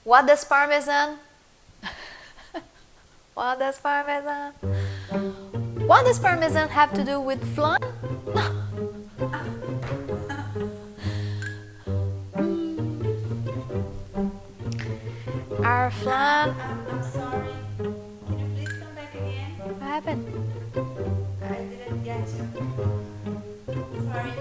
What does parmesan? What does parmesan? What does parmesan have to do with flan? Our flan. I'm sorry. Can you please come back again? What happened? I didn't get you. Sorry.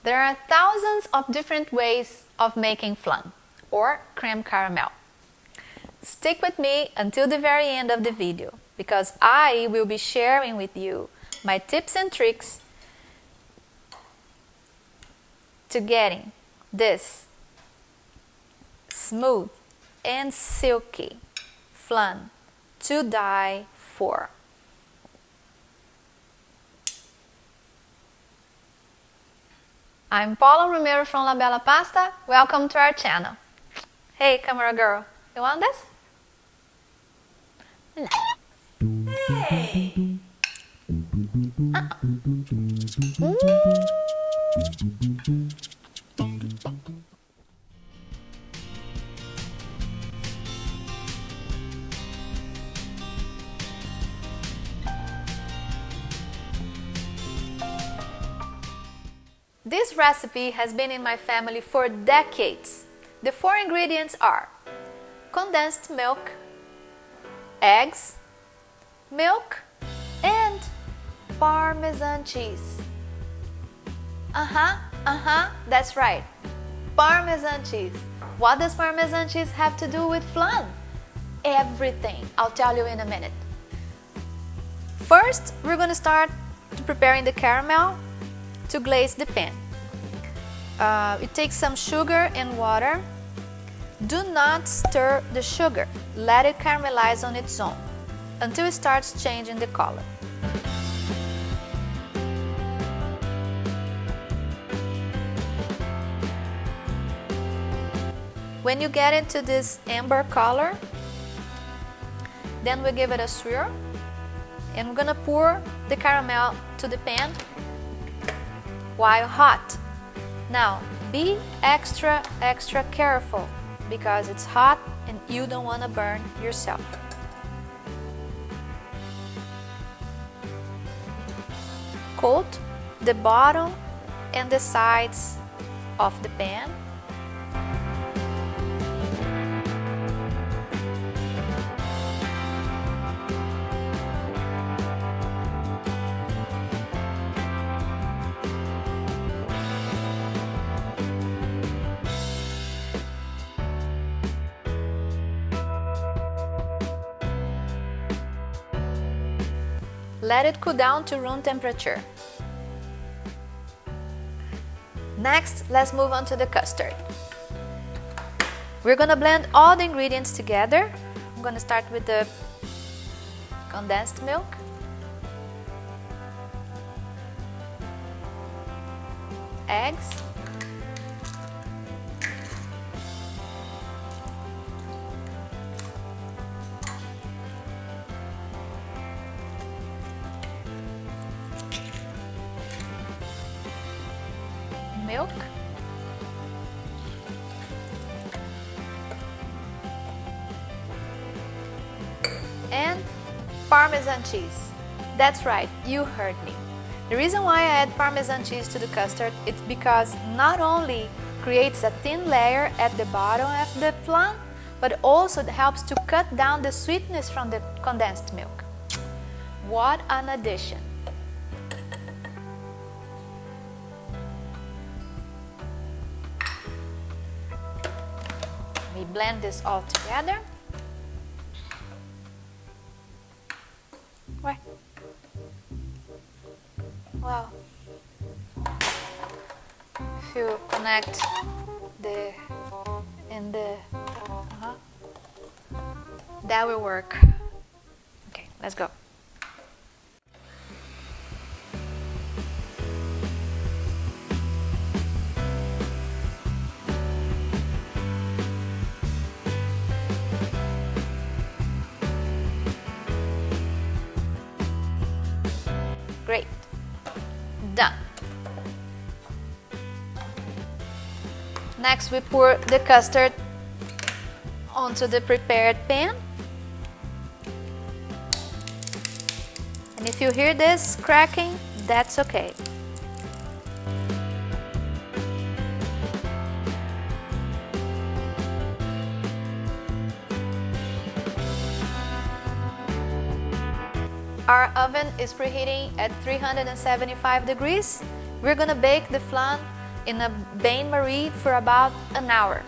There are thousands of different ways of making flan or creme caramel. Stick with me until the very end of the video because I will be sharing with you my tips and tricks to getting this smooth and silky flan to die for. I'm Paula Romero from La Bella Pasta. Welcome to our channel. Hey, camera girl, you want this? No. Hey! This recipe has been in my family for decades. The 4 ingredients are condensed milk, eggs, milk, and parmesan cheese. That's right, parmesan cheese. What does parmesan cheese have to do with flan? Everything. I'll tell you in a minute. First, we're going to start preparing the caramel to glaze the pan. It takes some sugar and water. Do not stir the sugar. Let it caramelize on its own until it starts changing the color. When you get into this amber color, then we give it a swirl and we're gonna pour the caramel to the pan while hot. Now, be extra careful because it's hot and you don't want to burn yourself. Coat the bottom and the sides of the pan. Let it cool down to room temperature. Next, let's move on to the custard. We're gonna blend all the ingredients together. I'm gonna start with the condensed milk. Eggs. Milk. And parmesan cheese. That's right, you heard me. The reason why I add parmesan cheese to the custard is because not only creates a thin layer at the bottom of the flan, but also it helps to cut down the sweetness from the condensed milk. What an addition! We blend this all together. Where? Wow. If you connect the and the that will work. Okay, let's go. Great. Done. Next, we pour the custard onto the prepared pan. And if you hear this cracking, that's okay. Our oven is preheating at 375 degrees. We're gonna bake the flan in a bain-marie for about an hour.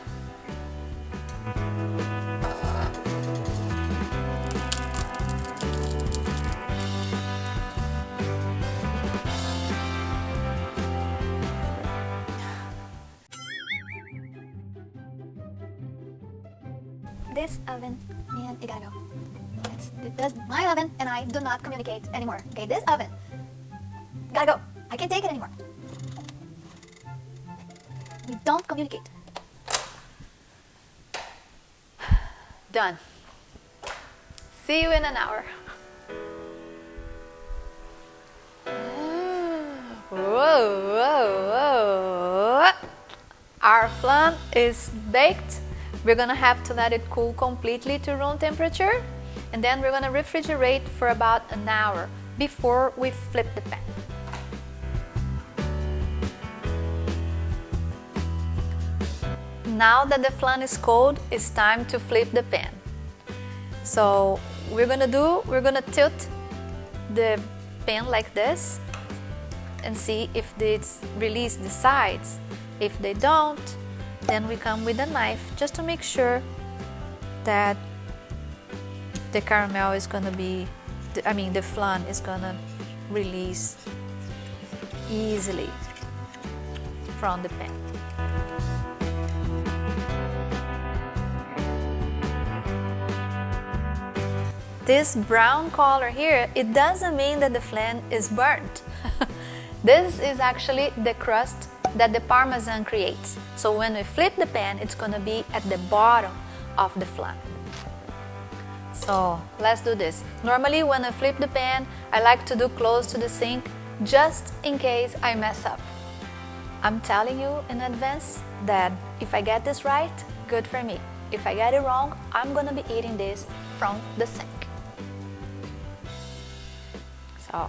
This oven, man, it gotta go. That's my oven, and I do not communicate anymore. Okay, this oven, gotta go. I can't take it anymore. We don't communicate. Done. See you in an hour. Whoa, whoa, whoa. Our flan is baked. We're gonna have to let it cool completely to room temperature, and then we're gonna refrigerate for about an hour before we flip the pan. Now that the flan is cold, it's time to flip the pan. So we're gonna tilt the pan like this and see if it's release the sides. If they don't, then we come with a knife just to make sure that the caramel is gonna be, the flan is gonna release easily from the pan. This brown color here, it doesn't mean that the flan is burnt. This is actually the crust that the parmesan creates. So when we flip the pan, it's gonna be at the bottom of the flan. So let's do this. Normally when I flip the pan, I like to do close to the sink just in case I mess up. I'm telling you in advance that if I get this right, good for me. If I get it wrong, I'm gonna be eating this from the sink. So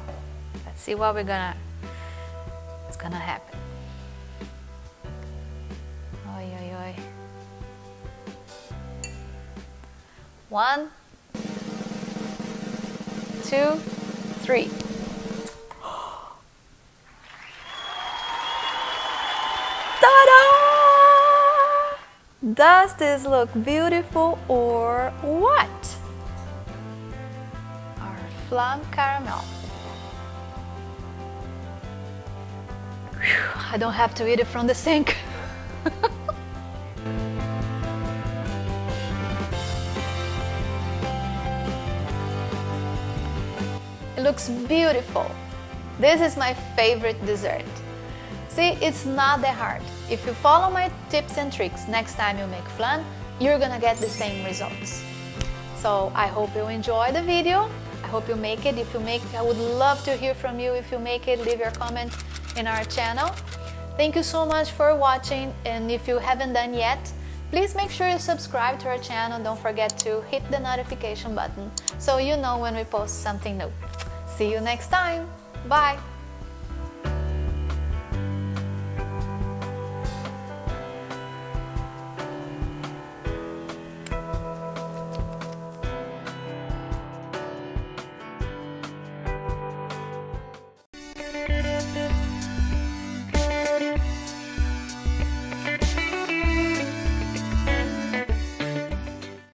let's see what's gonna happen. Oi, oi, oi. 1, 2, 3. Ta-da! Does this look beautiful or what? Our flan caramel. Whew, I don't have to eat it from the sink. It looks beautiful. This is my favorite dessert. See, it's not that hard. If you follow my tips and tricks next time you make flan, you're gonna get the same results. So I hope you enjoy the video. I hope you make it. If you make it, I would love to hear from you. If you make it, leave your comment in our channel. Thank you so much for watching, and if you haven't done yet, please make sure you subscribe to our channel. Don't forget to hit the notification button so you know when we post something new. See you next time. Bye!